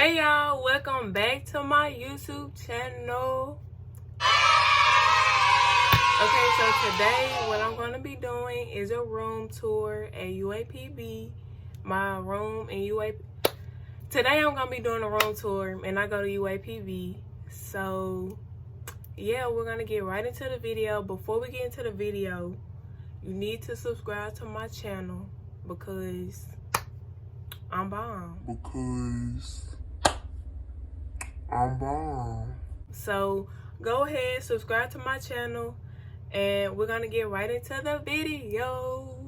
Hey y'all, welcome back to my YouTube channel. Okay, so today what I'm going to be doing is a room tour at UAPB. My room in UAPB. Today I'm going to be doing a room tour and I go to UAPB. So yeah, we're going to get right into the video. Before we get into the video, you need to subscribe to my channel because I'm bomb. So go ahead, subscribe to my channel, and we're gonna get right into the video.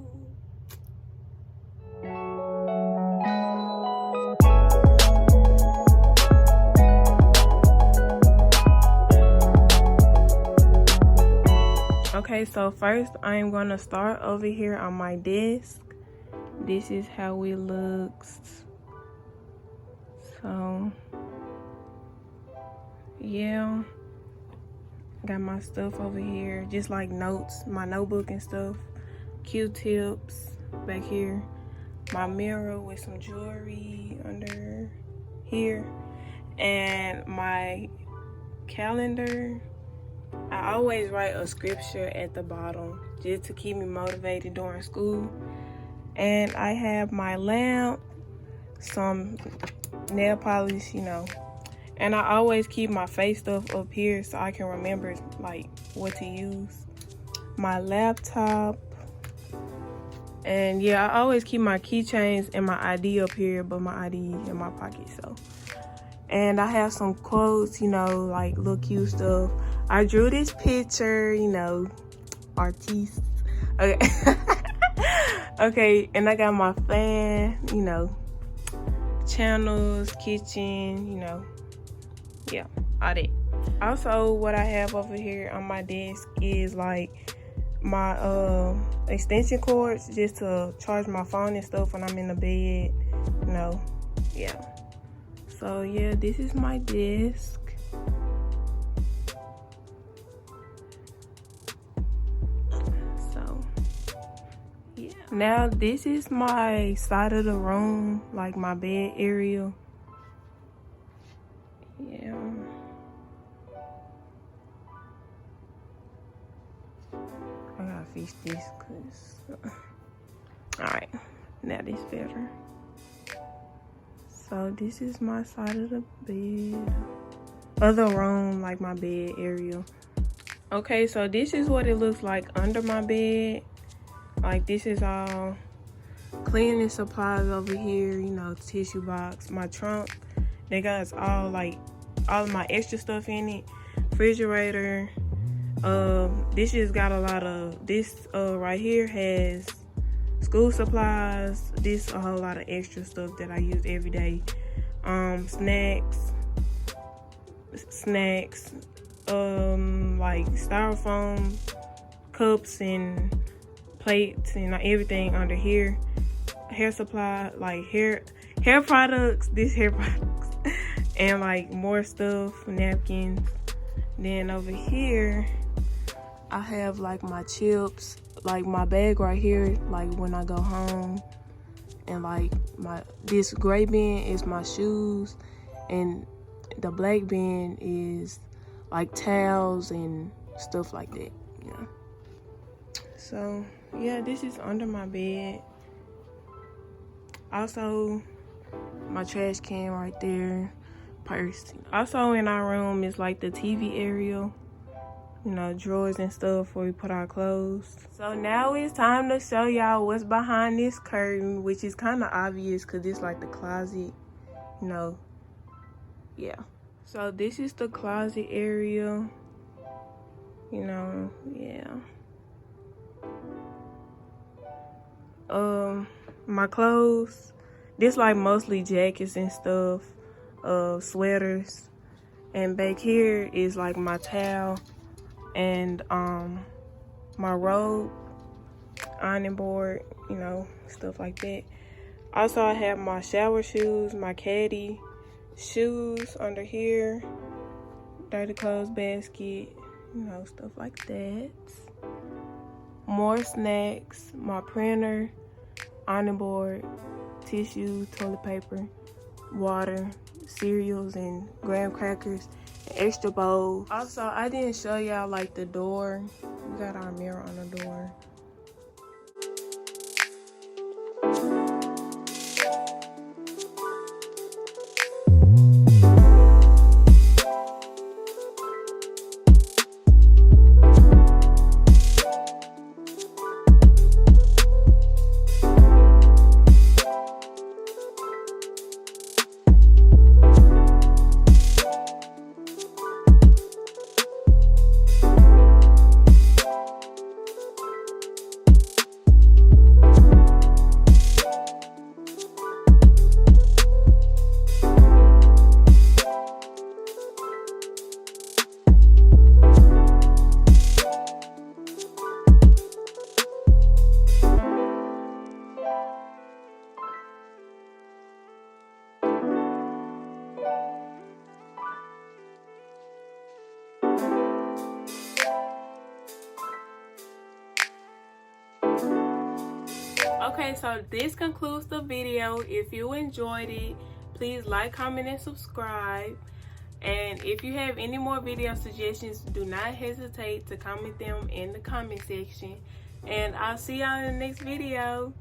Okay, so first I'm gonna start over here on my desk. This is how it looks. So yeah, got my stuff over here, just like notes, my notebook and stuff, Q-tips back here, my mirror with some jewelry under here, and my calendar. I always write a scripture at the bottom just to keep me motivated during school. And I have my lamp, some nail polish, you know, and I always keep my face stuff up here so I can remember like what to use. My laptop, and yeah, I always keep my keychains and my ID up here, but my ID in my pocket. So, and I have some quotes, you know, like little cute stuff. I drew this picture, you know, artiste. Okay. Okay, and I got my fan, you know, channels, kitchen, you know, yeah, all that. Also, what I have over here on my desk is like my extension cords just to charge my phone and stuff when I'm in the bed, you know, yeah. So yeah, this is my desk. Now this is my side of the room, like my bed area. Yeah. I gotta fix this cause alright, now this better. So this is my side of the bed. Other room, like my bed area. Okay, so this is what it looks like under my bed. Like this is all cleaning supplies over here, you know, tissue box, my trunk. They got all like all of my extra stuff in it. Refrigerator. This just got a lot of this right here has school supplies. This a whole lot of extra stuff that I use every day. Snacks, like styrofoam cups and plates and everything under here. Hair supply, like hair products, hair products, and like more stuff, napkins. Then over here I have like my chips, like my bag right here, like when I go home. And like this gray bin is my shoes, and the black bin is like towels and stuff like that, yeah. So yeah, this is under my bed. Also, my trash can right there, purse. Also in our room is like the TV area, you know, drawers and stuff where we put our clothes. So now it's time to show y'all what's behind this curtain, which is kind of obvious because it's like the closet, you know, yeah. So this is the closet area, you know, yeah. My clothes, this like mostly jackets and stuff, sweaters, and back here is like my towel and my robe, ironing board, you know, stuff like that. Also I have my shower shoes, my caddy shoes under here, dirty clothes basket, you know, stuff like that. More snacks, my printer, ironing board, tissue, toilet paper, water, cereals, and graham crackers, and extra bowls. Also, I didn't show y'all like the door. We got our mirror on the door. Okay, so this concludes the video. If you enjoyed it, please like, comment, and subscribe. And if you have any more video suggestions, do not hesitate to comment them in the comment section. And I'll see y'all in the next video.